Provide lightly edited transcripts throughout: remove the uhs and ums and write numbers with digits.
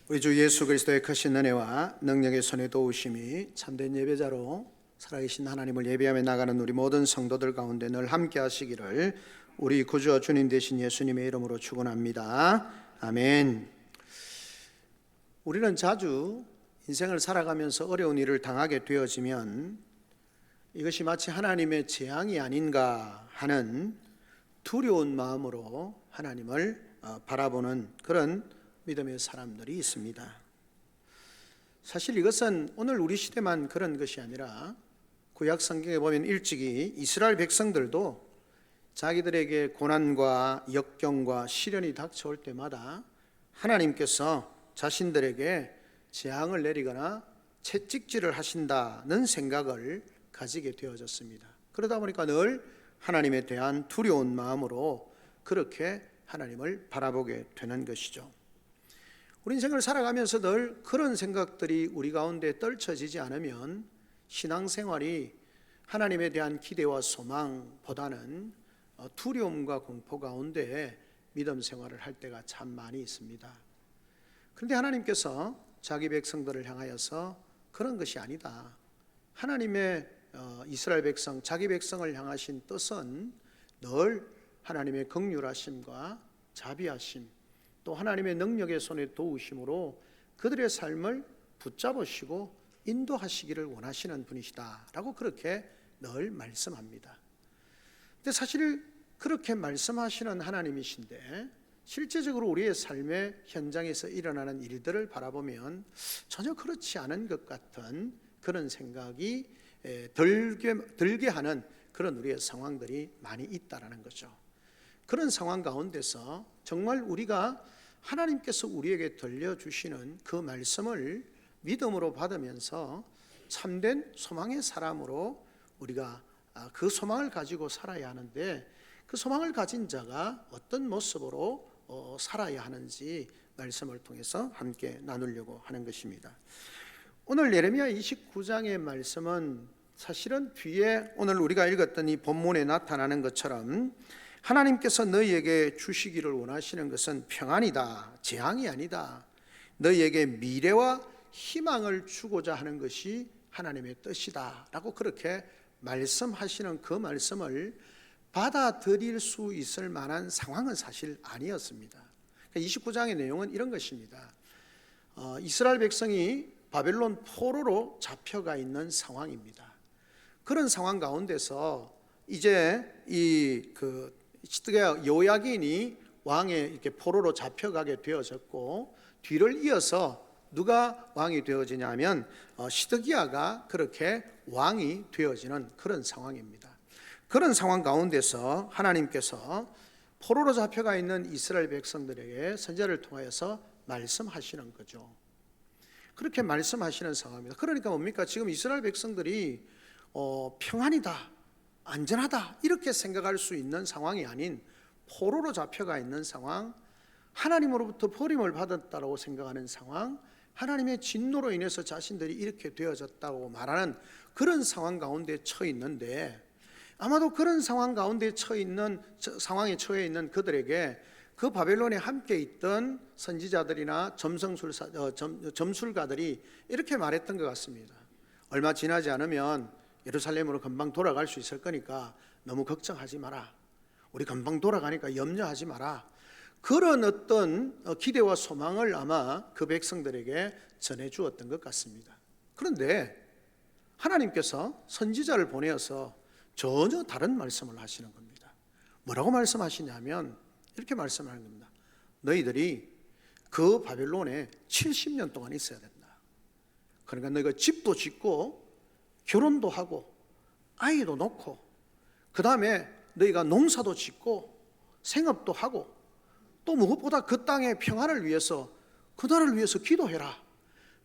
우리 주 예수 그리스도의 크신 은혜와 능력의 손에 도우심이 참된 예배자로 살아계신 하나님을 예배하며 나가는 우리 모든 성도들 가운데 늘 함께 하시기를 우리 구주와 주님 되신 예수님의 이름으로 축원합니다. 아멘. 우리는 자주 인생을 살아가면서 어려운 일을 당하게 되어지면 이것이 마치 하나님의 재앙이 아닌가 하는 두려운 마음으로 하나님을 바라보는 그런 믿음의 사람들이 있습니다. 사실 이것은 오늘 우리 시대만 그런 것이 아니라 구약 성경에 보면 일찍이 이스라엘 백성들도 자기들에게 고난과 역경과 시련이 닥쳐올 때마다 하나님께서 자신들에게 재앙을 내리거나 채찍질을 하신다는 생각을 가지게 되어졌습니다. 그러다 보니까 늘 하나님에 대한 두려운 마음으로 그렇게 하나님을 바라보게 되는 것이죠. 우리 인생을 살아가면서 늘 그런 생각들이 우리 가운데 떨쳐지지 않으면 신앙생활이 하나님에 대한 기대와 소망보다는 두려움과 공포 가운데 믿음 생활을 할 때가 참 많이 있습니다. 그런데 하나님께서 자기 백성들을 향하여서 그런 것이 아니다. 하나님의 이스라엘 백성, 자기 백성을 향하신 뜻은 늘 하나님의 긍휼하심과 자비하심, 또 하나님의 능력의 손에 도우심으로 그들의 삶을 붙잡으시고 인도하시기를 원하시는 분이시다 라고 그렇게 늘 말씀합니다. 근데 사실 그렇게 말씀하시는 하나님이신데 실제적으로 우리의 삶의 현장에서 일어나는 일들을 바라보면 전혀 그렇지 않은 것 같은 그런 생각이 들게 하는 그런 우리의 상황들이 많이 있다라는 거죠. 그런 상황 가운데서 정말 우리가 하나님께서 우리에게 들려주시는 그 말씀을 믿음으로 받으면서 참된 소망의 사람으로 우리가 그 소망을 가지고 살아야 하는데, 그 소망을 가진 자가 어떤 모습으로 살아야 하는지 말씀을 통해서 함께 나누려고 하는 것입니다. 오늘 예레미야 29장의 말씀은 사실은 뒤에 오늘 우리가 읽었던 이 본문에 나타나는 것처럼 하나님께서 너희에게 주시기를 원하시는 것은 평안이다, 재앙이 아니다. 너희에게 미래와 희망을 주고자 하는 것이 하나님의 뜻이다 라고 그렇게 말씀하시는 그 말씀을 받아들일 수 있을 만한 상황은 사실 아니었습니다. 29장의 내용은 이런 것입니다. 이스라엘 백성이 바벨론 포로로 잡혀가 있는 상황입니다. 그런 상황 가운데서 이제 시드기야 여호야긴이 왕의 이렇게 포로로 잡혀가게 되어졌고, 뒤를 이어서 누가 왕이 되어지냐면 시드기야가 그렇게 왕이 되어지는 그런 상황입니다. 그런 상황 가운데서 하나님께서 포로로 잡혀가 있는 이스라엘 백성들에게 선지자를 통하여서 말씀하시는 거죠. 그렇게 말씀하시는 상황입니다. 그러니까 뭡니까? 지금 이스라엘 백성들이 평안이다, 안전하다 이렇게 생각할 수 있는 상황이 아닌 포로로 잡혀가 있는 상황, 하나님으로부터 버림을 받았다고 생각하는 상황, 하나님의 진노로 인해서 자신들이 이렇게 되어졌다고 말하는 그런 상황 가운데 처해 있는데, 아마도 그런 상황 가운데 상황에 처해 있는 그들에게 그 바벨론에 함께 있던 선지자들이나 점술가들이 이렇게 말했던 것 같습니다. 얼마 지나지 않으면 예루살렘으로 금방 돌아갈 수 있을 거니까 너무 걱정하지 마라. 우리 금방 돌아가니까 염려하지 마라. 그런 어떤 기대와 소망을 아마 그 백성들에게 전해 주었던 것 같습니다. 그런데 하나님께서 선지자를 보내어서 전혀 다른 말씀을 하시는 겁니다. 뭐라고 말씀하시냐면 이렇게 말씀하는 겁니다. 너희들이 그 바벨론에 70년 동안 있어야 된다. 그러니까 너희가 집도 짓고 결혼도 하고 아이도 놓고 그 다음에 너희가 농사도 짓고 생업도 하고 또 무엇보다 그 땅의 평안을 위해서, 그 나라를 위해서 기도해라.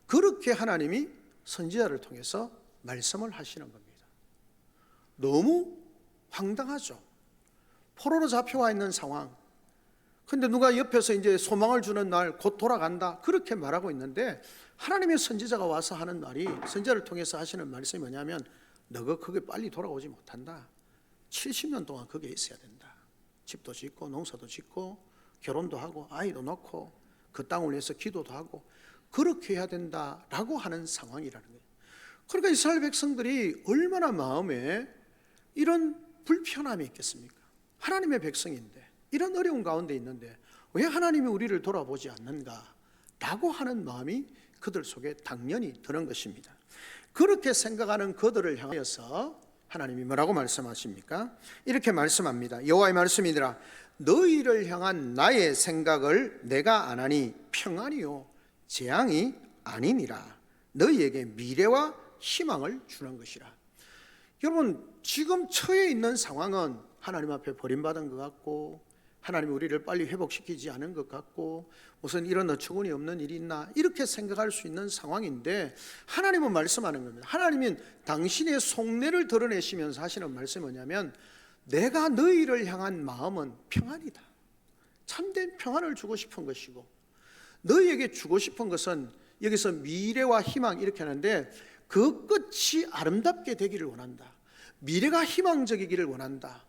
그렇게 하나님이 선지자를 통해서 말씀을 하시는 겁니다. 너무 황당하죠. 포로로 잡혀와 있는 상황, 근데 누가 옆에서 이제 소망을 주는 날 곧 돌아간다 그렇게 말하고 있는데, 하나님의 선지자가 와서 하는 말이, 선지자를 통해서 하시는 말씀이 뭐냐면 너가 거기 빨리 돌아오지 못한다. 70년 동안 거기에 있어야 된다. 집도 짓고 농사도 짓고 결혼도 하고 아이도 낳고 그 땅을 위해서 기도도 하고 그렇게 해야 된다라고 하는 상황이라는 거예요. 그러니까 이스라엘 백성들이 얼마나 마음에 이런 불편함이 있겠습니까? 하나님의 백성인데 이런 어려운 가운데 있는데 왜 하나님이 우리를 돌아보지 않는가 라고 하는 마음이 그들 속에 당연히 드는 것입니다. 그렇게 생각하는 그들을 향하여서 하나님이 뭐라고 말씀하십니까? 이렇게 말씀합니다. 여호와의 말씀이니라. 너희를 향한 나의 생각을 내가 안하니 평안이요 재앙이 아니니라. 너희에게 미래와 희망을 주는 것이라. 여러분, 지금 처해 있는 상황은 하나님 앞에 버림받은 것 같고 하나님이 우리를 빨리 회복시키지 않은 것 같고 무슨 이런 어처구니 없는 일이 있나 이렇게 생각할 수 있는 상황인데, 하나님은 말씀하는 겁니다. 하나님은 당신의 속내를 드러내시면서 하시는 말씀이 뭐냐면, 내가 너희를 향한 마음은 평안이다. 참된 평안을 주고 싶은 것이고, 너희에게 주고 싶은 것은, 여기서 미래와 희망 이렇게 하는데 그 끝이 아름답게 되기를 원한다. 미래가 희망적이기를 원한다.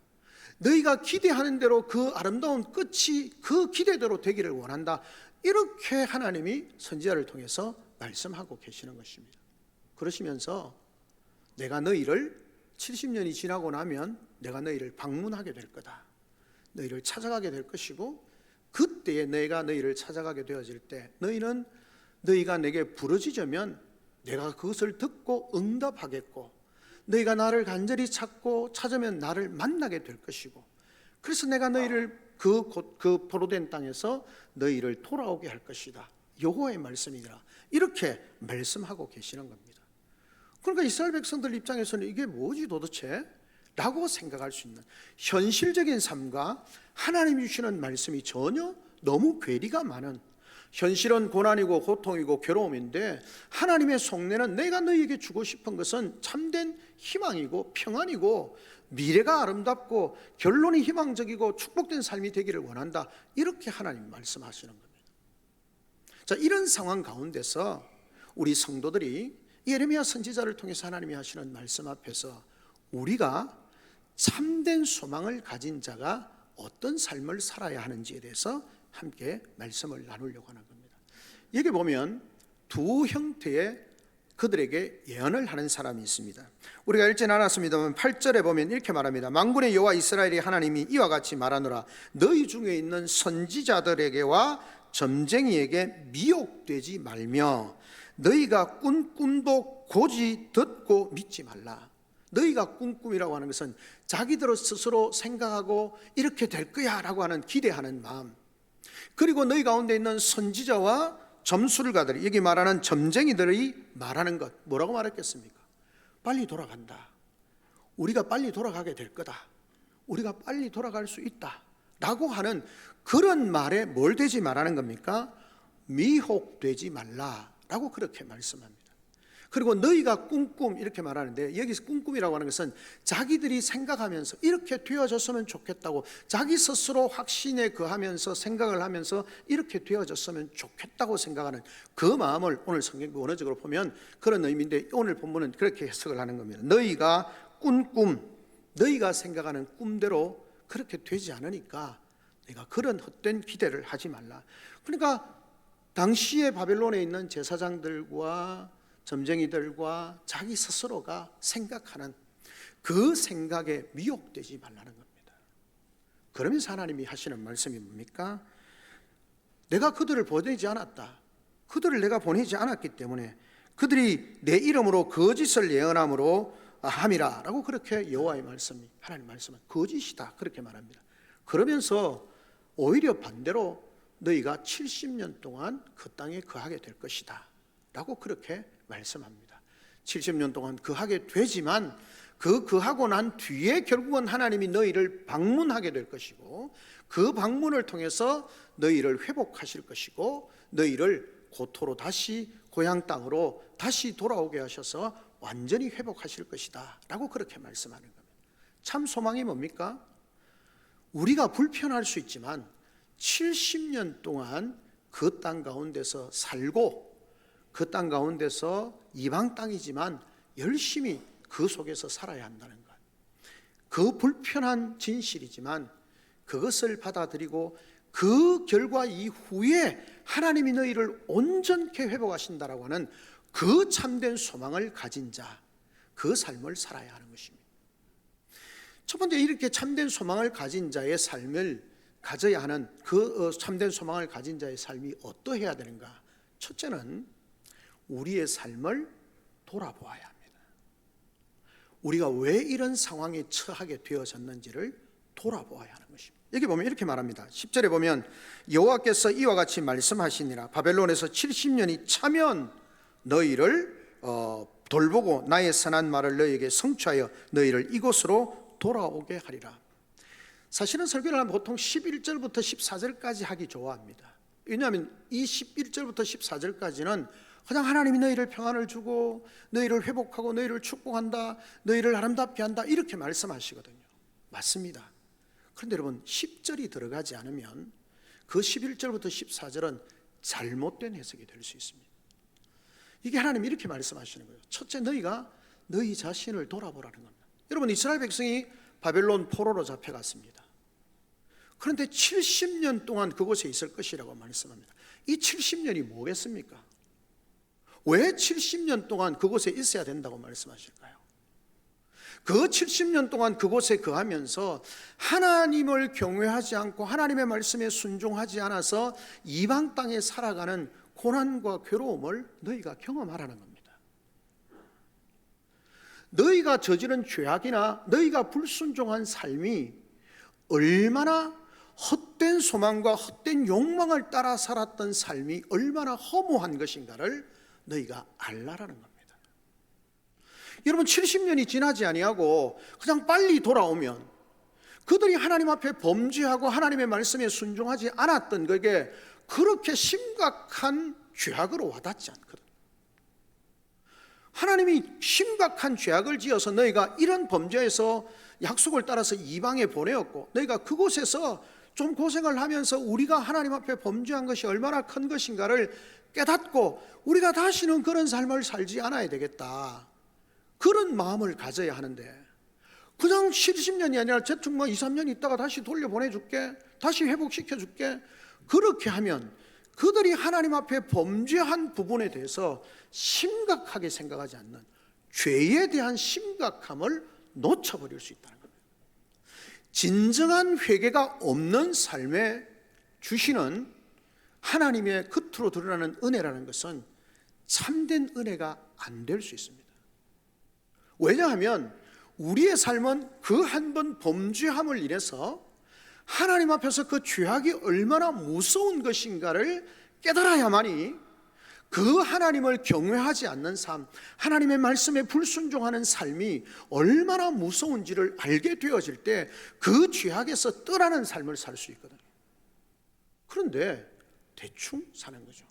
너희가 기대하는 대로 그 아름다운 끝이 그 기대대로 되기를 원한다. 이렇게 하나님이 선지자를 통해서 말씀하고 계시는 것입니다. 그러시면서 내가 너희를 70년이 지나고 나면 내가 너희를 방문하게 될 거다. 너희를 찾아가게 될 것이고, 그때에 내가 너희를 찾아가게 되어질 때 너희는 너희가 내게 부르짖으면 내가 그것을 듣고 응답하겠고, 너희가 나를 간절히 찾으면 나를 만나게 될 것이고, 그래서 내가 너희를 그 포로된 땅에서 너희를 돌아오게 할 것이다. 여호와의 말씀이라. 이렇게 말씀하고 계시는 겁니다. 그러니까 이스라엘 백성들 입장에서는 이게 뭐지 도대체? 라고 생각할 수 있는 현실적인 삶과 하나님이 주시는 말씀이 전혀 너무 괴리가 많은, 현실은 고난이고 고통이고 괴로움인데 하나님의 속내는 내가 너희에게 주고 싶은 것은 참된 희망이고 평안이고 미래가 아름답고 결론이 희망적이고 축복된 삶이 되기를 원한다. 이렇게 하나님 말씀하시는 겁니다. 자, 이런 상황 가운데서 우리 성도들이 예레미야 선지자를 통해서 하나님이 하시는 말씀 앞에서 우리가 참된 소망을 가진 자가 어떤 삶을 살아야 하는지에 대해서 함께 말씀을 나누려고 하는 겁니다. 여기 보면 두 형태의 그들에게 예언을 하는 사람이 있습니다. 우리가 읽진 않았습니다만 8절에 보면 이렇게 말합니다. 만군의 여호와 이스라엘의 하나님이 이와 같이 말하노라. 너희 중에 있는 선지자들에게와 점쟁이에게 미혹되지 말며 너희가 꾼 꿈도 고지 듣고 믿지 말라. 너희가 꾼 꿈이라고 하는 것은 자기들 스스로 생각하고 이렇게 될 거야 라고 하는 기대하는 마음, 그리고 너희 가운데 있는 선지자와 점술가들이, 여기 말하는 점쟁이들이 말하는 것, 뭐라고 말했겠습니까? 빨리 돌아간다. 우리가 빨리 돌아가게 될 거다. 우리가 빨리 돌아갈 수 있다 라고 하는 그런 말에 뭘 되지 말라는 겁니까? 미혹되지 말라라고 그렇게 말씀합니다. 그리고 너희가 꿈꿈 이렇게 말하는데, 여기서 꿈꿈이라고 하는 것은 자기들이 생각하면서 이렇게 되어졌으면 좋겠다고, 자기 스스로 확신에 거하면서 생각을 하면서 이렇게 되어졌으면 좋겠다고 생각하는 그 마음을 오늘 성경 원어적으로 보면 그런 의미인데, 오늘 본문은 그렇게 해석을 하는 겁니다. 너희가 꾼 꿈, 너희가 생각하는 꿈대로 그렇게 되지 않으니까 내가 그런 헛된 기대를 하지 말라. 그러니까 당시에 바벨론에 있는 제사장들과 점쟁이들과 자기 스스로가 생각하는 그 생각에 미혹되지 말라는 겁니다. 그러면서 하나님이 하시는 말씀이 뭡니까? 내가 그들을 보내지 않았다. 그들을 내가 보내지 않았기 때문에 그들이 내 이름으로 거짓을 예언함으로 함이라 라고 그렇게 여호와의 말씀이, 하나님 말씀은 거짓이다 그렇게 말합니다. 그러면서 오히려 반대로 너희가 70년 동안 그 땅에 거하게 될 것이다 라고 그렇게 말씀합니다. 70년 동안 거하게 되지만 그 거하고 난 뒤에 결국은 하나님이 너희를 방문하게 될 것이고, 그 방문을 통해서 너희를 회복하실 것이고, 너희를 고토로 다시 고향 땅으로 다시 돌아오게 하셔서 완전히 회복하실 것이다 라고 그렇게 말씀하는 겁니다. 참 소망이 뭡니까? 우리가 불편할 수 있지만 70년 동안 그 땅 가운데서 살고, 그 땅 가운데서 이방 땅이지만 열심히 그 속에서 살아야 한다는 것, 그 불편한 진실이지만 그것을 받아들이고 그 결과 이후에 하나님이 너희를 온전케 회복하신다라고 하는 그 참된 소망을 가진 자, 그 삶을 살아야 하는 것입니다. 첫 번째, 이렇게 참된 소망을 가진 자의 삶을 가져야 하는 그 참된 소망을 가진 자의 삶이 어떠해야 되는가? 첫째는 우리의 삶을 돌아보아야 합니다. 우리가 왜 이런 상황에 처하게 되어졌는지를 돌아보아야 하는 것입니다. 여기 보면 이렇게 말합니다. 10절에 보면 여호와께서 이와 같이 말씀하시니라. 바벨론에서 70년이 차면 너희를 돌보고 나의 선한 말을 너희에게 성취하여 너희를 이곳으로 돌아오게 하리라. 사실은 설교를 하면 보통 11절부터 14절까지 하기 좋아합니다. 왜냐하면 이 11절부터 14절까지는 그냥 하나님이 너희를 평안을 주고 너희를 회복하고 너희를 축복한다, 너희를 아름답게 한다, 이렇게 말씀하시거든요. 맞습니다. 그런데 여러분, 10절이 들어가지 않으면 그 11절부터 14절은 잘못된 해석이 될 수 있습니다. 이게 하나님이 이렇게 말씀하시는 거예요. 첫째, 너희가 너희 자신을 돌아보라는 겁니다. 여러분, 이스라엘 백성이 바벨론 포로로 잡혀갔습니다. 그런데 70년 동안 그곳에 있을 것이라고 말씀합니다. 이 70년이 뭐겠습니까? 왜 70년 동안 그곳에 있어야 된다고 말씀하실까요? 그 70년 동안 그곳에 거하면서 하나님을 경외하지 않고 하나님의 말씀에 순종하지 않아서 이방 땅에 살아가는 고난과 괴로움을 너희가 경험하라는 겁니다. 너희가 저지른 죄악이나 너희가 불순종한 삶이 얼마나 헛된 소망과 헛된 욕망을 따라 살았던 삶이 얼마나 허무한 것인가를 너희가 알라라는 겁니다. 여러분, 70년이 지나지 아니하고 그냥 빨리 돌아오면 그들이 하나님 앞에 범죄하고 하나님의 말씀에 순종하지 않았던 그게 그렇게 심각한 죄악으로 와닿지 않거든. 하나님이 심각한 죄악을 지어서 너희가 이런 범죄에서 약속을 따라서 이방에 보내었고 너희가 그곳에서 좀 고생을 하면서 우리가 하나님 앞에 범죄한 것이 얼마나 큰 것인가를 깨닫고 우리가 다시는 그런 삶을 살지 않아야 되겠다, 그런 마음을 가져야 하는데, 그냥 70년이 아니라 대충 2, 3년 있다가 다시 돌려보내줄게, 다시 회복시켜줄게, 그렇게 하면 그들이 하나님 앞에 범죄한 부분에 대해서 심각하게 생각하지 않는 죄에 대한 심각함을 놓쳐버릴 수 있다는 겁니다. 진정한 회개가 없는 삶에 주시는 하나님의 겉으로 드러나는 은혜라는 것은 참된 은혜가 안 될 수 있습니다. 왜냐하면 우리의 삶은 그 한 번 범죄함을 인해서 하나님 앞에서 그 죄악이 얼마나 무서운 것인가를 깨달아야만이 그 하나님을 경외하지 않는 삶, 하나님의 말씀에 불순종하는 삶이 얼마나 무서운지를 알게 되어질 때 그 죄악에서 떠나는 삶을 살 수 있거든요. 그런데 대충 사는 거죠.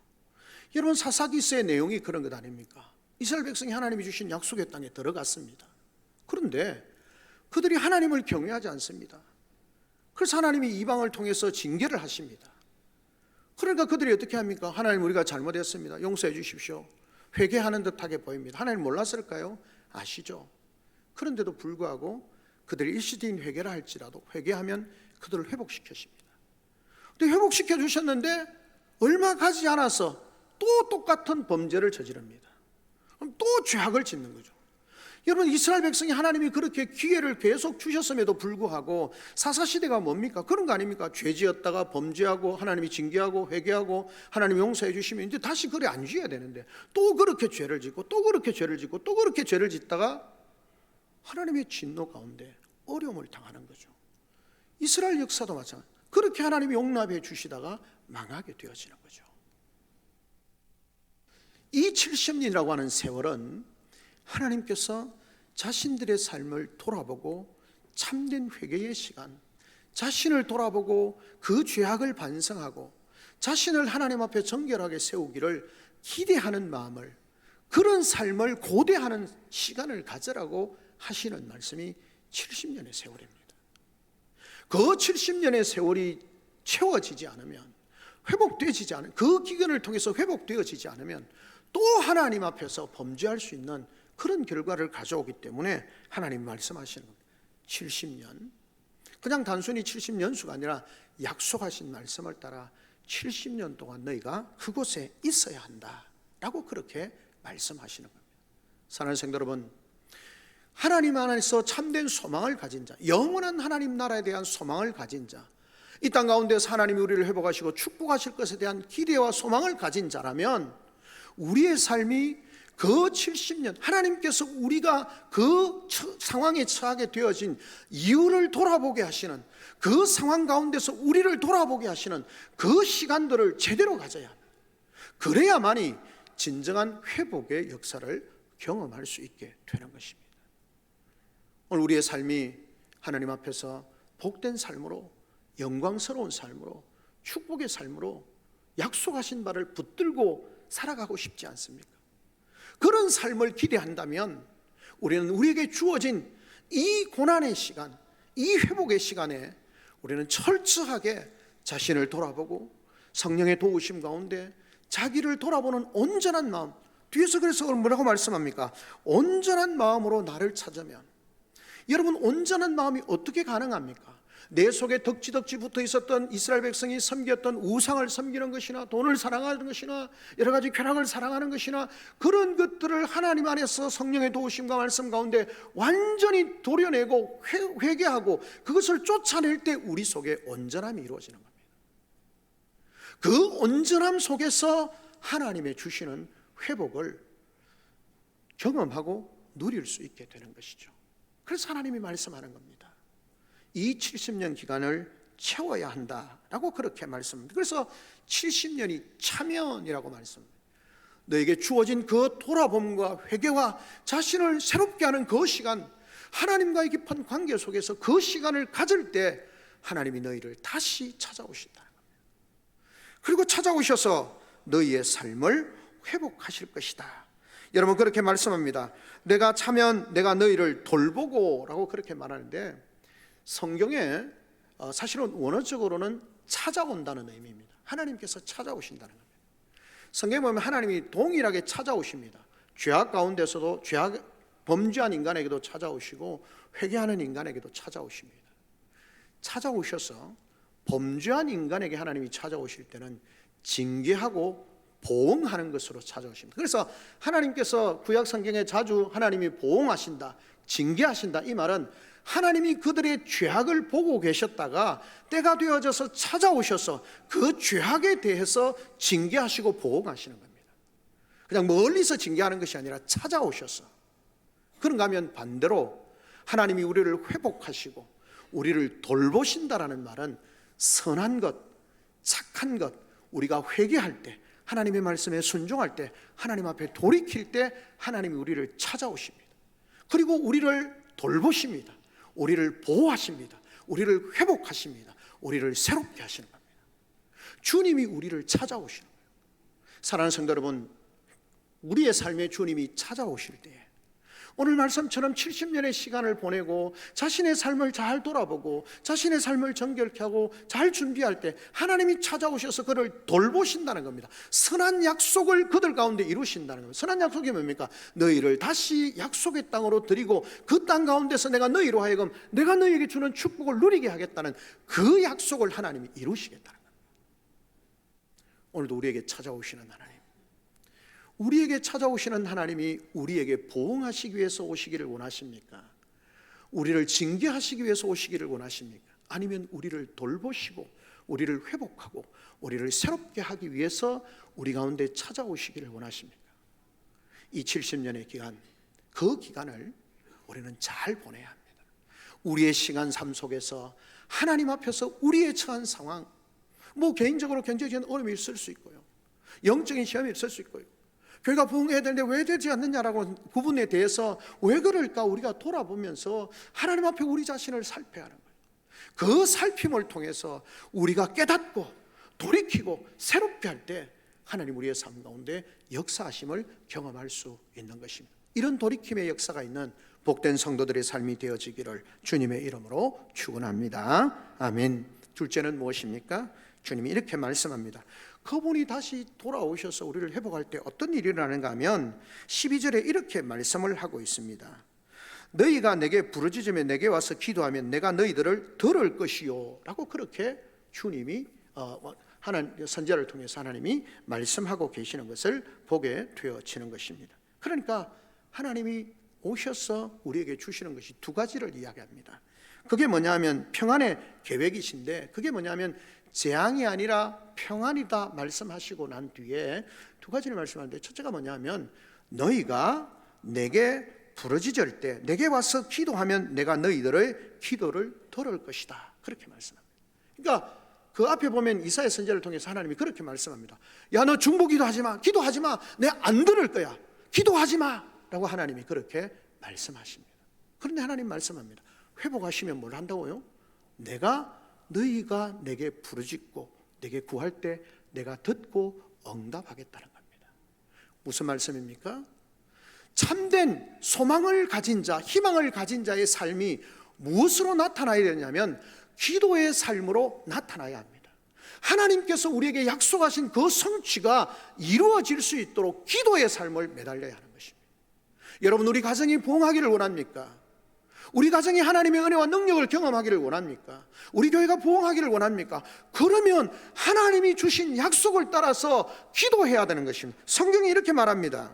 여러분, 사사기서의 내용이 그런 것 아닙니까? 이스라엘 백성이 하나님이 주신 약속의 땅에 들어갔습니다. 그런데 그들이 하나님을 경외하지 않습니다. 그래서 하나님이 이방을 통해서 징계를 하십니다. 그러니까 그들이 어떻게 합니까? 하나님, 우리가 잘못했습니다, 용서해 주십시오. 회개하는 듯하게 보입니다. 하나님 몰랐을까요? 아시죠? 그런데도 불구하고 그들이 일시적인 회개를 할지라도 회개하면 그들을 회복시키십니다. 근데 회복시켜 주셨는데 얼마 가지 않아서 또 똑같은 범죄를 저지릅니다. 그럼 또 죄악을 짓는 거죠. 여러분, 이스라엘 백성이 하나님이 그렇게 기회를 계속 주셨음에도 불구하고 사사시대가 뭡니까? 그런 거 아닙니까? 죄지었다가 범죄하고 하나님이 징계하고 회개하고 하나님 용서해 주시면 이제 다시 그래 안 지어야 되는데 또 그렇게 죄를 짓고 또 그렇게 죄를 짓고 또 그렇게 죄를 짓다가 하나님의 진노 가운데 어려움을 당하는 거죠. 이스라엘 역사도 마찬가지. 그렇게 하나님이 용납해 주시다가 망하게 되어지는 거죠. 이 70년이라고 하는 세월은 하나님께서 자신들의 삶을 돌아보고 참된 회개의 시간, 자신을 돌아보고 그 죄악을 반성하고 자신을 하나님 앞에 정결하게 세우기를 기대하는 마음을, 그런 삶을 고대하는 시간을 가져라고 하시는 말씀이 70년의 세월입니다. 그 70년의 세월이 채워지지 않으면, 회복되어지지 않으면, 그 기간을 통해서 회복되어지지 않으면 또 하나님 앞에서 범죄할 수 있는 그런 결과를 가져오기 때문에 하나님 말씀하시는 겁니다. 70년. 그냥 단순히 70년수가 아니라 약속하신 말씀을 따라 70년 동안 너희가 그곳에 있어야 한다라고 그렇게 말씀하시는 겁니다. 사랑하는 성도 여러분, 하나님 안에서 참된 소망을 가진 자, 영원한 하나님 나라에 대한 소망을 가진 자, 이 땅 가운데서 하나님이 우리를 회복하시고 축복하실 것에 대한 기대와 소망을 가진 자라면 우리의 삶이 그 70년 하나님께서 우리가 그 상황에 처하게 되어진 이유를 돌아보게 하시는, 그 상황 가운데서 우리를 돌아보게 하시는 그 시간들을 제대로 가져야 합니다. 그래야만이 진정한 회복의 역사를 경험할 수 있게 되는 것입니다. 오늘 우리의 삶이 하나님 앞에서 복된 삶으로, 영광스러운 삶으로, 축복의 삶으로 약속하신 바를 붙들고 살아가고 싶지 않습니까? 그런 삶을 기대한다면 우리는 우리에게 주어진 이 고난의 시간, 이 회복의 시간에 우리는 철저하게 자신을 돌아보고 성령의 도우심 가운데 자기를 돌아보는 온전한 마음, 뒤에서 그래서 뭐라고 말씀합니까? 온전한 마음으로 나를 찾으면. 여러분, 온전한 마음이 어떻게 가능합니까? 내 속에 덕지덕지 붙어 있었던 이스라엘 백성이 섬겼던 우상을 섬기는 것이나 돈을 사랑하는 것이나 여러 가지 쾌락을 사랑하는 것이나 그런 것들을 하나님 안에서 성령의 도우심과 말씀 가운데 완전히 도려내고 회개하고 그것을 쫓아낼 때 우리 속에 온전함이 이루어지는 겁니다. 그 온전함 속에서 하나님의 주시는 회복을 경험하고 누릴 수 있게 되는 것이죠. 그래서 하나님이 말씀하는 겁니다. 이 70년 기간을 채워야 한다라고 그렇게 말씀합니다. 그래서 70년이 차면이라고 말씀합니다. 너에게 주어진 그 돌아봄과 회개와 자신을 새롭게 하는 그 시간, 하나님과의 깊은 관계 속에서 그 시간을 가질 때 하나님이 너희를 다시 찾아오신다는 겁니다. 그리고 찾아오셔서 너희의 삶을 회복하실 것이다. 여러분, 그렇게 말씀합니다. 내가 차면 내가 너희를 돌보고 라고 그렇게 말하는데, 성경에 사실은 원어적으로는 찾아온다는 의미입니다. 하나님께서 찾아오신다는 겁니다. 성경에 보면 하나님이 동일하게 찾아오십니다. 죄악 가운데서도 범죄한 인간에게도 찾아오시고 회개하는 인간에게도 찾아오십니다. 찾아오셔서 범죄한 인간에게 하나님이 찾아오실 때는 징계하고 보응하는 것으로 찾아오십니다. 그래서 하나님께서 구약 성경에 자주 하나님이 보응하신다, 징계하신다, 이 말은 하나님이 그들의 죄악을 보고 계셨다가 때가 되어져서 찾아오셔서 그 죄악에 대해서 징계하시고 보응하시는 겁니다. 그냥 멀리서 징계하는 것이 아니라 찾아오셔서. 그런가 하면 반대로 하나님이 우리를 회복하시고 우리를 돌보신다라는 말은 선한 것, 착한 것, 우리가 회개할 때, 하나님의 말씀에 순종할 때, 하나님 앞에 돌이킬 때 하나님이 우리를 찾아오십니다. 그리고 우리를 돌보십니다. 우리를 보호하십니다. 우리를 회복하십니다. 우리를 새롭게 하시는 겁니다. 주님이 우리를 찾아오시는 거예요. 사랑하는 성도 여러분, 우리의 삶에 주님이 찾아오실 때에 오늘 말씀처럼 70년의 시간을 보내고 자신의 삶을 잘 돌아보고 자신의 삶을 정결케 하고 잘 준비할 때 하나님이 찾아오셔서 그를 돌보신다는 겁니다. 선한 약속을 그들 가운데 이루신다는 겁니다. 선한 약속이 뭡니까? 너희를 다시 약속의 땅으로 드리고 그 땅 가운데서 내가 너희로 하여금 내가 너희에게 주는 축복을 누리게 하겠다는 그 약속을 하나님이 이루시겠다는 겁니다. 오늘도 우리에게 찾아오시는 하나님, 우리에게 찾아오시는 하나님이 우리에게 보응하시기 위해서 오시기를 원하십니까? 우리를 징계하시기 위해서 오시기를 원하십니까? 아니면 우리를 돌보시고 우리를 회복하고 우리를 새롭게 하기 위해서 우리 가운데 찾아오시기를 원하십니까? 이 70년의 기간, 그 기간을 우리는 잘 보내야 합니다. 우리의 시간 삶 속에서 하나님 앞에서 우리의 처한 상황, 개인적으로 경제적인 어려움이 있을 수 있고요, 영적인 시험이 있을 수 있고요, 교회가 부흥해야 되는데 왜 되지 않느냐라고 부분에 대해서 왜 그럴까 우리가 돌아보면서 하나님 앞에 우리 자신을 살펴야 하는 거예요. 그 살핌을 통해서 우리가 깨닫고 돌이키고 새롭게 할 때 하나님 우리의 삶 가운데 역사하심을 경험할 수 있는 것입니다. 이런 돌이킴의 역사가 있는 복된 성도들의 삶이 되어지기를 주님의 이름으로 축원합니다. 아멘. 둘째는 무엇입니까? 주님이 이렇게 말씀합니다. 그분이 다시 돌아오셔서 우리를 회복할 때 어떤 일이 일어나는가 하면 12절에 이렇게 말씀을 하고 있습니다. 너희가 내게 부르짖으며 내게 와서 기도하면 내가 너희들을 들을 것이요 라고 그렇게 주님이 하나님 선지자를 통해서 하나님이 말씀하고 계시는 것을 보게 되어지는 것입니다. 그러니까 하나님이 오셔서 우리에게 주시는 것이 두 가지를 이야기합니다. 그게 뭐냐면 평안의 계획이신데, 그게 뭐냐면 재앙이 아니라 평안이다 말씀하시고 난 뒤에 두 가지를 말씀하는데, 첫째가 뭐냐면 너희가 내게 부르짖을 때 내게 와서 기도하면 내가 너희들의 기도를 들을 것이다, 그렇게 말씀합니다. 그러니까 그 앞에 보면 이사야 선지자를 통해서 하나님이 그렇게 말씀합니다. 야, 너 중보기도하지 마, 기도하지 마, 내가 안 들을 거야, 기도하지 마 라고 하나님이 그렇게 말씀하십니다. 그런데 하나님 말씀합니다. 회복하시면 뭘 한다고요? 너희가 내게 부르짖고 내게 구할 때 내가 듣고 응답하겠다는 겁니다. 무슨 말씀입니까? 참된 소망을 가진 자, 희망을 가진 자의 삶이 무엇으로 나타나야 되냐면 기도의 삶으로 나타나야 합니다. 하나님께서 우리에게 약속하신 그 성취가 이루어질 수 있도록 기도의 삶을 매달려야 하는 것입니다. 여러분, 우리 가정이 부흥하기를 원합니까? 우리 가정이 하나님의 은혜와 능력을 경험하기를 원합니까? 우리 교회가 부흥하기를 원합니까? 그러면 하나님이 주신 약속을 따라서 기도해야 되는 것입니다. 성경이 이렇게 말합니다.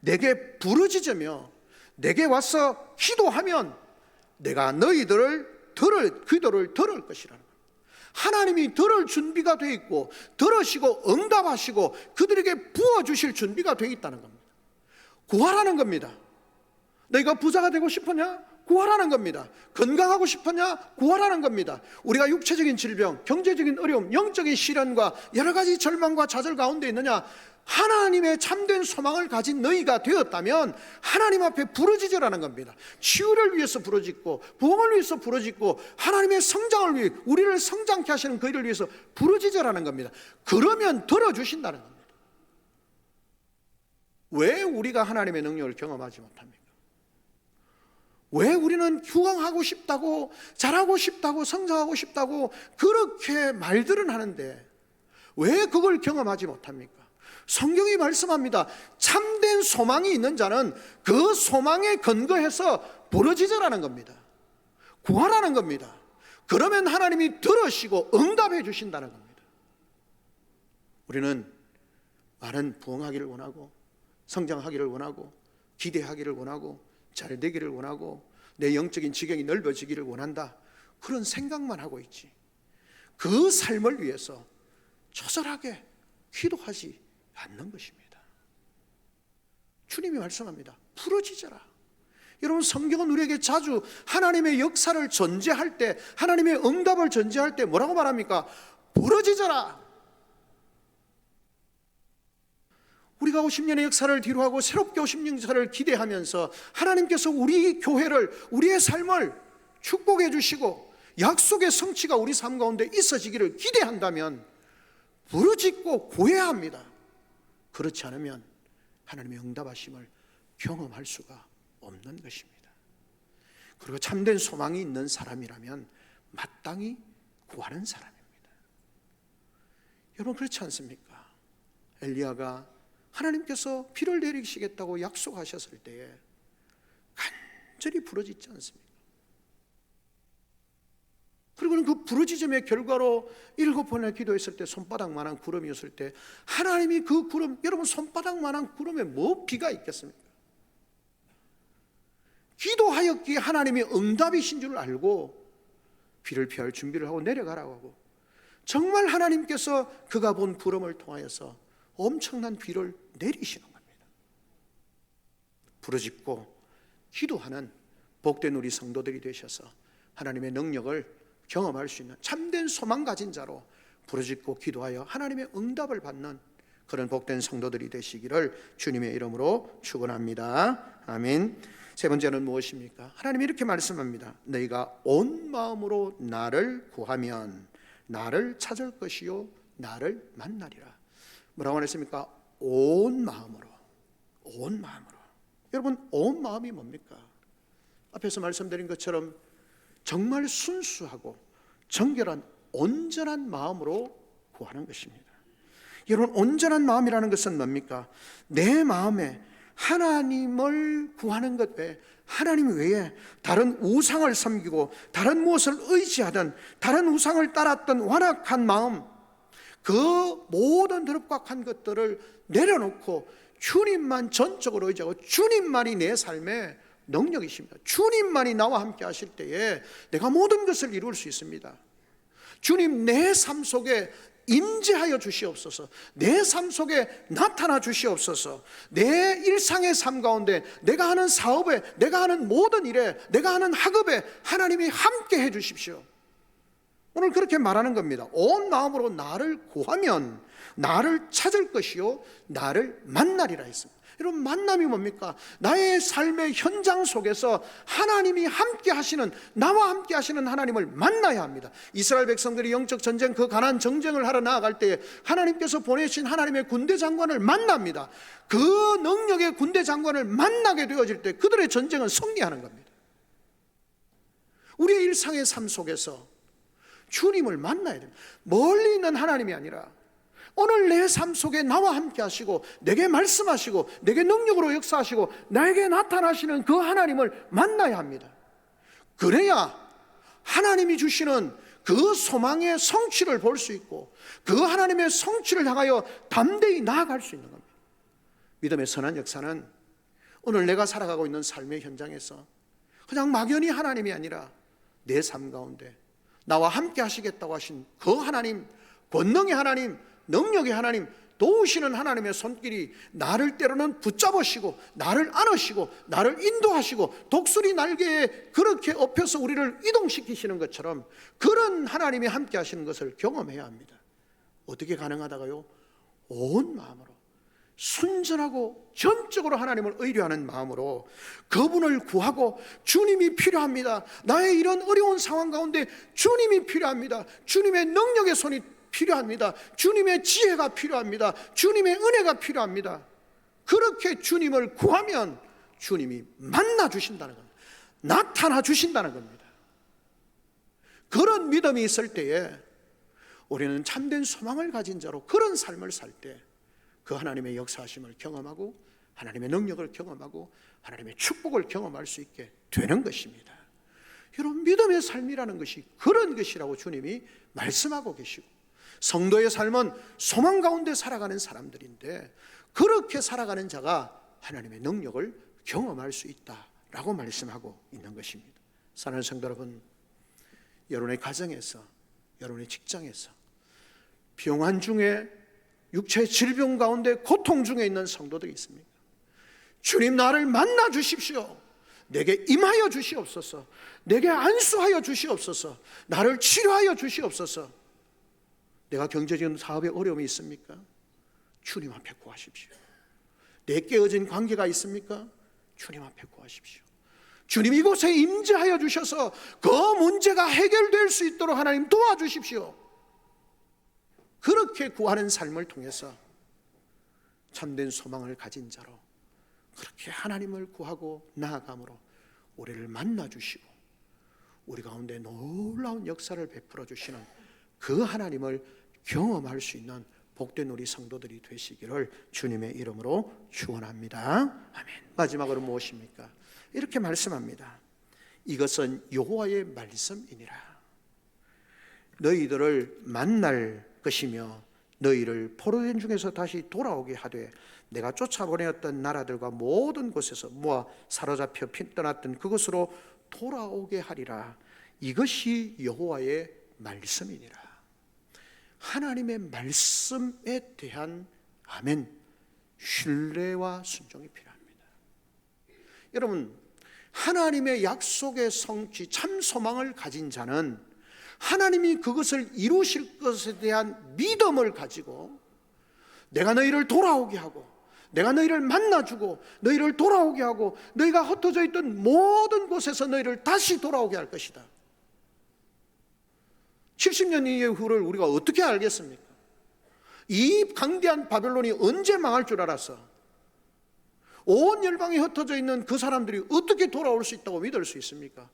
내게 부르짖으며 내게 와서 기도하면 내가 너희들을 기도를 들을 것이라는 거예요. 하나님이 들을 준비가 되어 있고 들으시고 응답하시고 그들에게 부어주실 준비가 되어 있다는 겁니다. 구하라는 겁니다. 너희가 부자가 되고 싶으냐? 구하라는 겁니다. 건강하고 싶으냐? 구하라는 겁니다. 우리가 육체적인 질병, 경제적인 어려움, 영적인 시련과 여러 가지 절망과 좌절 가운데 있느냐? 하나님의 참된 소망을 가진 너희가 되었다면 하나님 앞에 부르짖으라는 겁니다. 치유를 위해서 부르짖고 부흥을 위해서 부르짖고 하나님의 성장을 위해 우리를 성장케 하시는 그 일을 위해서 부르짖으라는 겁니다. 그러면 들어주신다는 겁니다. 왜 우리가 하나님의 능력을 경험하지 못합니까? 왜 우리는 휴강하고 싶다고, 잘하고 싶다고, 성장하고 싶다고 그렇게 말들은 하는데 왜 그걸 경험하지 못합니까? 성경이 말씀합니다. 참된 소망이 있는 자는 그 소망에 근거해서 부르짖으라는 겁니다. 구하라는 겁니다. 그러면 하나님이 들으시고 응답해 주신다는 겁니다. 우리는 많은 부흥하기를 원하고 성장하기를 원하고 기대하기를 원하고 잘 되기를 원하고 내 영적인 지경이 넓어지기를 원한다, 그런 생각만 하고 있지 그 삶을 위해서 처절하게 기도하지 않는 것입니다. 주님이 말씀합니다. 부르짖어라. 여러분, 성경은 우리에게 자주 하나님의 역사를 전제할 때, 하나님의 응답을 전제할 때 뭐라고 말합니까? 부르짖어라. 우리가 50년의 역사를 뒤로하고 새롭게 50년 역사를 기대하면서 하나님께서 우리 교회를, 우리의 삶을 축복해 주시고 약속의 성취가 우리 삶 가운데 있어지기를 기대한다면 부르짖고 구해야 합니다. 그렇지 않으면 하나님의 응답하심을 경험할 수가 없는 것입니다. 그리고 참된 소망이 있는 사람이라면 마땅히 구하는 사람입니다. 여러분, 그렇지 않습니까? 엘리야가 하나님께서 비를 내리시겠다고 약속하셨을 때에 간절히 부르짖지 않습니까? 그리고는 그 부르짖음의 결과로 7번의 기도했을 때 손바닥만한 구름이었을 때 하나님이 그 구름, 여러분 손바닥만한 구름에 뭐 비가 있겠습니까? 기도하였기에 하나님이 응답이신 줄 알고 비를 피할 준비를 하고 내려가라고 하고, 정말 하나님께서 그가 본 구름을 통하여서 엄청난 비를 내리시는 겁니다. 부르짖고 기도하는 복된 우리 성도들이 되셔서 하나님의 능력을 경험할 수 있는 참된 소망 가진 자로 부르짖고 기도하여 하나님의 응답을 받는 그런 복된 성도들이 되시기를 주님의 이름으로 축원합니다. 아멘. 세 번째는 무엇입니까? 하나님이 이렇게 말씀합니다. 너희가 온 마음으로 나를 구하면 나를 찾을 것이요 나를 만나리라. 뭐라고 하셨습니까? 온 마음으로. 온 마음으로. 여러분, 온 마음이 뭡니까? 앞에서 말씀드린 것처럼 정말 순수하고 정결한 온전한 마음으로 구하는 것입니다. 여러분, 온전한 마음이라는 것은 뭡니까? 내 마음에 하나님을 구하는 것 외에, 하나님 외에 다른 우상을 섬기고 다른 무엇을 의지하든 다른 우상을 따랐던 완악한 마음, 그 모든 더럽고악한 것들을 내려놓고 주님만 전적으로 의지하고 주님만이 내 삶의 능력이십니다. 주님만이 나와 함께 하실 때에 내가 모든 것을 이룰 수 있습니다. 주님, 내 삶 속에 임재하여 주시옵소서. 내 삶 속에 나타나 주시옵소서. 내 일상의 삶 가운데, 내가 하는 사업에, 내가 하는 모든 일에, 내가 하는 학업에 하나님이 함께 해 주십시오. 오늘 그렇게 말하는 겁니다. 온 마음으로 나를 구하면 나를 찾을 것이요 나를 만나리라 했습니다. 여러분, 만남이 뭡니까? 나의 삶의 현장 속에서 하나님이 함께 하시는, 나와 함께 하시는 하나님을 만나야 합니다. 이스라엘 백성들이 영적 전쟁, 그 가나안 정쟁을 하러 나아갈 때에 하나님께서 보내신 하나님의 군대 장관을 만납니다. 그 능력의 군대 장관을 만나게 되어질 때 그들의 전쟁은 승리하는 겁니다. 우리의 일상의 삶 속에서 주님을 만나야 됩니다. 멀리 있는 하나님이 아니라 오늘 내 삶 속에 나와 함께 하시고 내게 말씀하시고 내게 능력으로 역사하시고 나에게 나타나시는 그 하나님을 만나야 합니다. 그래야 하나님이 주시는 그 소망의 성취를 볼 수 있고 그 하나님의 성취를 향하여 담대히 나아갈 수 있는 겁니다. 믿음의 선한 역사는 오늘 내가 살아가고 있는 삶의 현장에서 그냥 막연히 하나님이 아니라 내 삶 가운데 나와 함께 하시겠다고 하신 그 하나님, 권능의 하나님, 능력의 하나님, 도우시는 하나님의 손길이 나를 때로는 붙잡으시고 나를 안으시고 나를 인도하시고 독수리 날개에 그렇게 엎혀서 우리를 이동시키시는 것처럼 그런 하나님이 함께 하시는 것을 경험해야 합니다. 어떻게 가능하다가요? 온 마음으로 순전하고 전적으로 하나님을 의뢰하는 마음으로 그분을 구하고 주님이 필요합니다. 나의 이런 어려운 상황 가운데 주님이 필요합니다. 주님의 능력의 손이 필요합니다. 주님의 지혜가 필요합니다. 주님의 은혜가 필요합니다. 그렇게 주님을 구하면 주님이 만나 주신다는 겁니다. 나타나 주신다는 겁니다. 그런 믿음이 있을 때에 우리는 참된 소망을 가진 자로 그런 삶을 살 때 그 하나님의 역사하심을 경험하고 하나님의 능력을 경험하고 하나님의 축복을 경험할 수 있게 되는 것입니다. 여러분, 믿음의 삶이라는 것이 그런 것이라고 주님이 말씀하고 계시고 성도의 삶은 소망 가운데 살아가는 사람들인데 그렇게 살아가는 자가 하나님의 능력을 경험할 수 있다라고 말씀하고 있는 것입니다. 사랑하는 성도 여러분, 여러분의 가정에서, 여러분의 직장에서 병환 중에 육체의 질병 가운데 고통 중에 있는 성도들이 있습니까? 주님, 나를 만나 주십시오. 내게 임하여 주시옵소서. 내게 안수하여 주시옵소서. 나를 치료하여 주시옵소서. 내가 경제적인 사업에 어려움이 있습니까? 주님 앞에 구하십시오. 내 깨어진 관계가 있습니까? 주님 앞에 구하십시오. 주님, 이곳에 임재하여 주셔서 그 문제가 해결될 수 있도록 하나님 도와주십시오. 그렇게 구하는 삶을 통해서 참된 소망을 가진 자로 그렇게 하나님을 구하고 나아감으로 우리를 만나 주시고 우리 가운데 놀라운 역사를 베풀어 주시는 그 하나님을 경험할 수 있는 복된 우리 성도들이 되시기를 주님의 이름으로 축원합니다. 아멘. 마지막으로 무엇입니까? 이렇게 말씀합니다. 이것은 여호와의 말씀이니라. 너희들을 만날 것이며 너희를 포로된 중에서 다시 돌아오게 하되 내가 쫓아보내었던 나라들과 모든 곳에서 모아 사로잡혀 떠났던 그곳으로 돌아오게 하리라. 이것이 여호와의 말씀이니라. 하나님의 말씀에 대한 아멘, 신뢰와 순종이 필요합니다. 여러분, 하나님의 약속의 성취, 참 소망을 가진 자는 하나님이 그것을 이루실 것에 대한 믿음을 가지고 내가 너희를 돌아오게 하고 내가 너희를 만나주고 너희를 돌아오게 하고 너희가 흩어져 있던 모든 곳에서 너희를 다시 돌아오게 할 것이다. 70년 이후를 우리가 어떻게 알겠습니까? 이 강대한 바벨론이 언제 망할 줄 알았어? 온 열방에 흩어져 있는 그 사람들이 어떻게 돌아올 수 있다고 믿을 수 있습니까?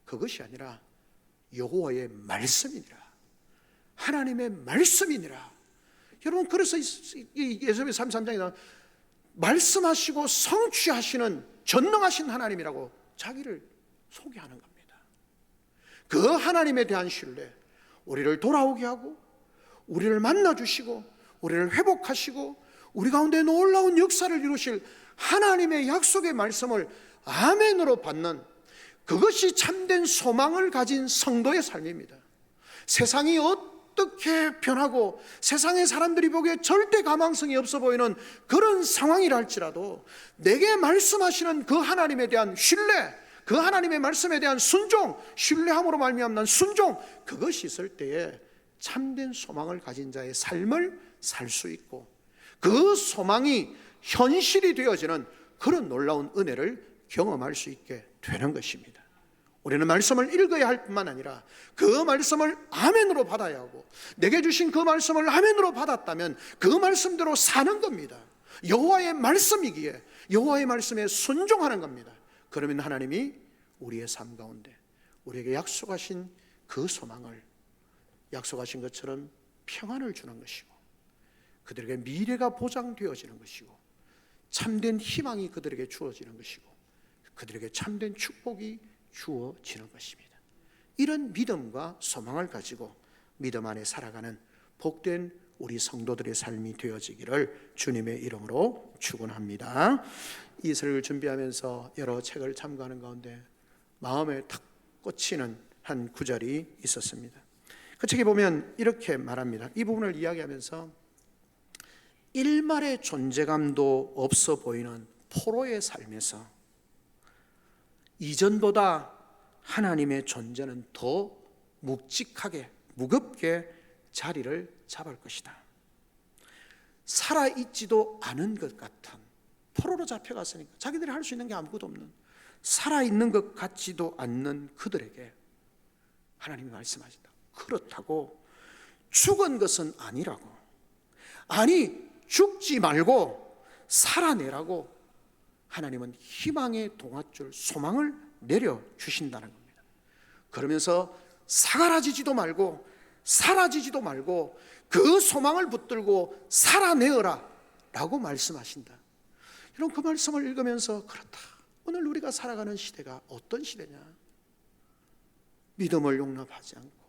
그것이 아니라 여호와의 말씀이니라. 하나님의 말씀이니라. 여러분, 그래서 이 예수의 33장에 나온 말씀하시고 성취하시는 전능하신 하나님이라고 자기를 소개하는 겁니다. 그 하나님에 대한 신뢰, 우리를 돌아오게 하고 우리를 만나주시고 우리를 회복하시고 우리 가운데 놀라운 역사를 이루실 하나님의 약속의 말씀을 아멘으로 받는, 그것이 참된 소망을 가진 성도의 삶입니다. 세상이 어떻게 변하고 세상의 사람들이 보기에 절대 가망성이 없어 보이는 그런 상황이라 할지라도 내게 말씀하시는 그 하나님에 대한 신뢰, 그 하나님의 말씀에 대한 순종, 신뢰함으로 말미암는 순종, 그것이 있을 때에 참된 소망을 가진 자의 삶을 살 수 있고 그 소망이 현실이 되어지는 그런 놀라운 은혜를 경험할 수 있게 되는 것입니다. 우리는 말씀을 읽어야 할 뿐만 아니라 그 말씀을 아멘으로 받아야 하고, 내게 주신 그 말씀을 아멘으로 받았다면 그 말씀대로 사는 겁니다. 여호와의 말씀이기에 여호와의 말씀에 순종하는 겁니다. 그러면 하나님이 우리의 삶 가운데 우리에게 약속하신 그 소망을, 약속하신 것처럼 평안을 주는 것이고 그들에게 미래가 보장되어지는 것이고 참된 희망이 그들에게 주어지는 것이고 그들에게 참된 축복이 주어지는 것입니다. 이런 믿음과 소망을 가지고 믿음 안에 살아가는 복된 우리 성도들의 삶이 되어지기를 주님의 이름으로 축원합니다. 이 설교를 준비하면서 여러 책을 참고하는 가운데 마음에 탁 꽂히는 한 구절이 있었습니다. 그 책에 보면 이렇게 말합니다. 이 부분을 이야기하면서 일말의 존재감도 없어 보이는 포로의 삶에서 이전보다 하나님의 존재는 더 묵직하게, 무겁게 자리를 잡을 것이다. 살아있지도 않은 것 같은, 포로로 잡혀갔으니까 자기들이 할 수 있는 게 아무것도 없는, 살아있는 것 같지도 않는 그들에게 하나님이 말씀하신다. 그렇다고 죽은 것은 아니라고, 아니 죽지 말고 살아내라고 하나님은 희망의 동아줄, 소망을 내려주신다는 겁니다. 그러면서 사라지지도 말고 사라지지도 말고 그 소망을 붙들고 살아내어라 라고 말씀하신다. 여러분, 그 말씀을 읽으면서 그렇다, 오늘 우리가 살아가는 시대가 어떤 시대냐, 믿음을 용납하지 않고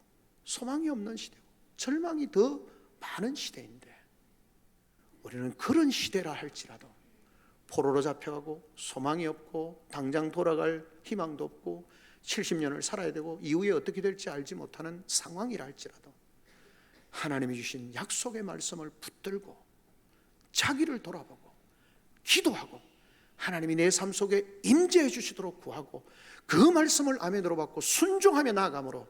소망이 없는 시대고 절망이 더 많은 시대인데, 우리는 그런 시대라 할지라도 포로로 잡혀가고 소망이 없고 당장 돌아갈 희망도 없고 70년을 살아야 되고 이후에 어떻게 될지 알지 못하는 상황이라 할지라도 하나님이 주신 약속의 말씀을 붙들고 자기를 돌아보고 기도하고 하나님이 내 삶 속에 임재해 주시도록 구하고 그 말씀을 아멘으로 받고 순종하며 나아감으로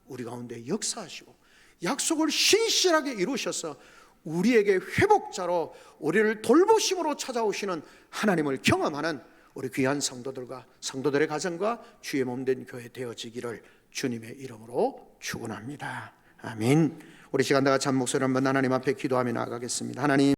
우리 가운데 역사하시고 약속을 신실하게 이루셔서 우리에게 회복자로 우리를 돌보심으로 찾아오시는 하나님을 경험하는 우리 귀한 성도들과 성도들의 가정과 주의 몸된 교회 되어지기를 주님의 이름으로 축원합니다. 아멘. 우리 시간 다 같이 한 목소리 한번 하나님 앞에 기도하며 나아가겠습니다. 하나님,